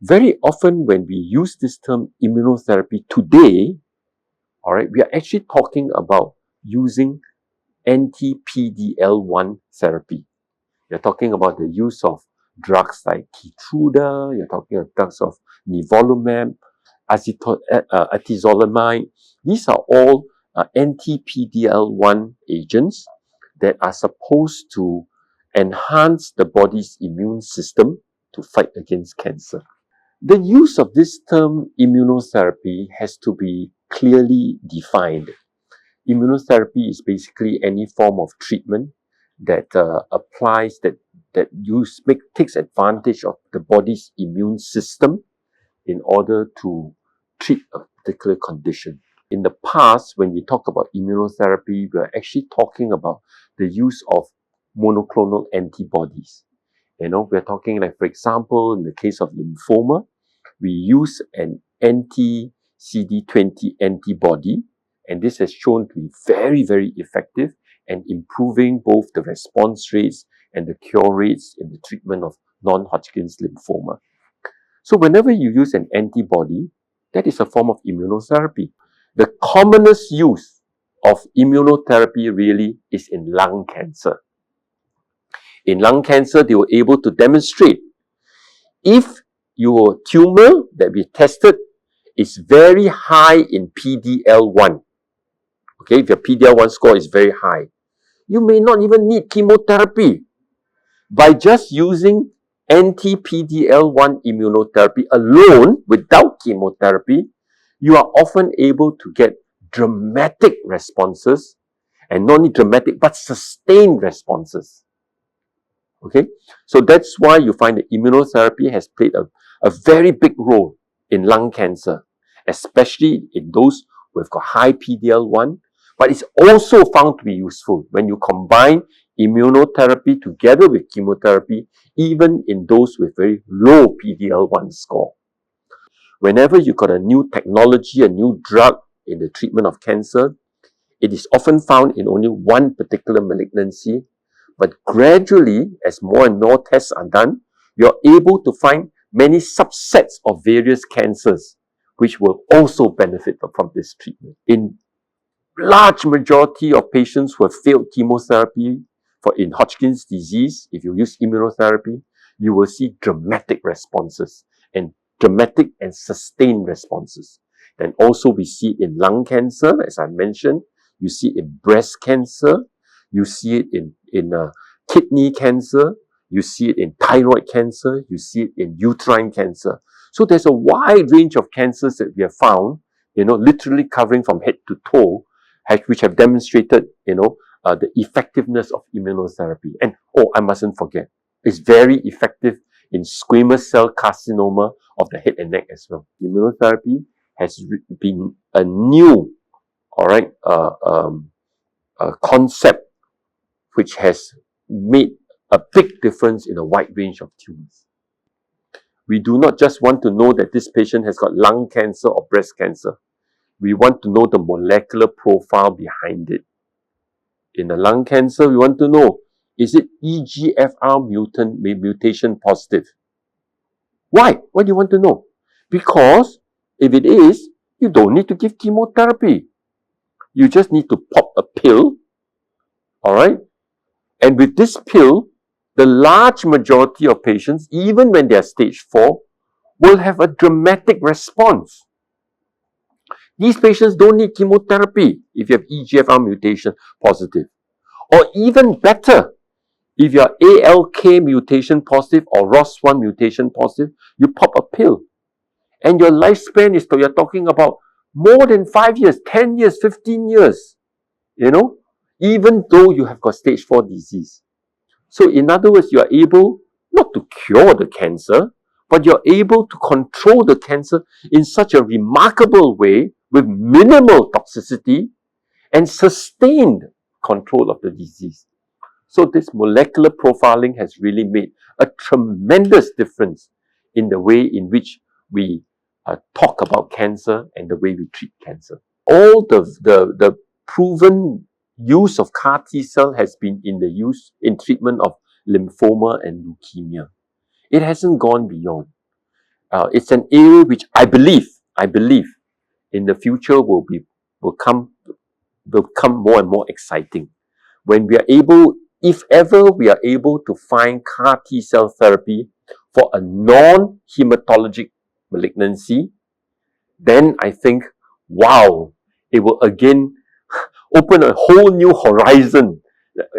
Very often when we use this term immunotherapy today, all right, we are actually talking about using anti-PD-L1 therapy. You're talking about the use of drugs like Keytruda, you're talking of drugs of nivolumab, atezolizumab. These are all anti-PD-L1 agents that are supposed to enhance the body's immune system to fight against cancer. The use of this term immunotherapy has to be clearly defined. Immunotherapy is basically any form of treatment that takes advantage of the body's immune system in order to treat a particular condition. In the past, when we talk about immunotherapy, we're actually talking about the use of monoclonal antibodies. We're talking like, for example, in the case of lymphoma, we use an anti-CD20 antibody, and this has shown to be very, very effective and improving both the response rates and the cure rates in the treatment of non-Hodgkin's lymphoma. So whenever you use an antibody, that is a form of immunotherapy. The commonest use of immunotherapy really is in lung cancer. In lung cancer, they were able to demonstrate if your tumor that we tested is very high in PD-L1, okay, if your PD-L1 score is very high, you may not even need chemotherapy. By just using anti-PD-L1 immunotherapy alone, without chemotherapy, you are often able to get dramatic responses, and not only dramatic, but sustained responses. Okay, so that's why you find that immunotherapy has played a very big role in lung cancer, especially in those who have got high PD-L1, but it's also found to be useful when you combine immunotherapy together with chemotherapy, even in those with very low PD-L1 score. Whenever you've got a new technology, a new drug in the treatment of cancer, it is often found in only one particular malignancy, but gradually, as more and more tests are done, you're able to find many subsets of various cancers which will also benefit from this treatment. In large majority of patients who have failed chemotherapy in Hodgkin's disease, if you use immunotherapy, you will see dramatic responses and dramatic and sustained responses. Then also we see it in lung cancer, as I mentioned, you see it in breast cancer, you see it in kidney cancer, you see it in thyroid cancer, you see it in uterine cancer. So there's a wide range of cancers that we have found, literally covering from head to toe, which have demonstrated, the effectiveness of immunotherapy. And, I mustn't forget, it's very effective in squamous cell carcinoma of the head and neck as well. Immunotherapy has been a new, concept which has made a big difference in a wide range of tumors. We do not just want to know that this patient has got lung cancer or breast cancer. We want to know the molecular profile behind it. In the lung cancer, we want to know, is it EGFR mutation positive? Why? Why do you want to know? Because if it is, you don't need to give chemotherapy. You just need to pop a pill, alright? And with this pill, the large majority of patients, even when they are stage 4, will have a dramatic response. These patients don't need chemotherapy if you have EGFR mutation positive. Or even better, if you are ALK mutation positive or ROS1 mutation positive, you pop a pill. And your lifespan is, you're talking about more than 5 years, 10 years, 15 years, even though you have got stage 4 disease. So in other words, you are able not to cure the cancer, but you're able to control the cancer in such a remarkable way with minimal toxicity and sustained control of the disease. So this molecular profiling has really made a tremendous difference in the way in which we talk about cancer and the way we treat cancer. All the proven use of CAR T cell has been in treatment of lymphoma and leukemia. It hasn't gone beyond. It's an area which I believe in the future will become more and more exciting. When we are able, if ever we are able to find CAR T cell therapy for a non-hematologic malignancy, then I think, wow, it will again open a whole new horizon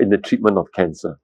in the treatment of cancer.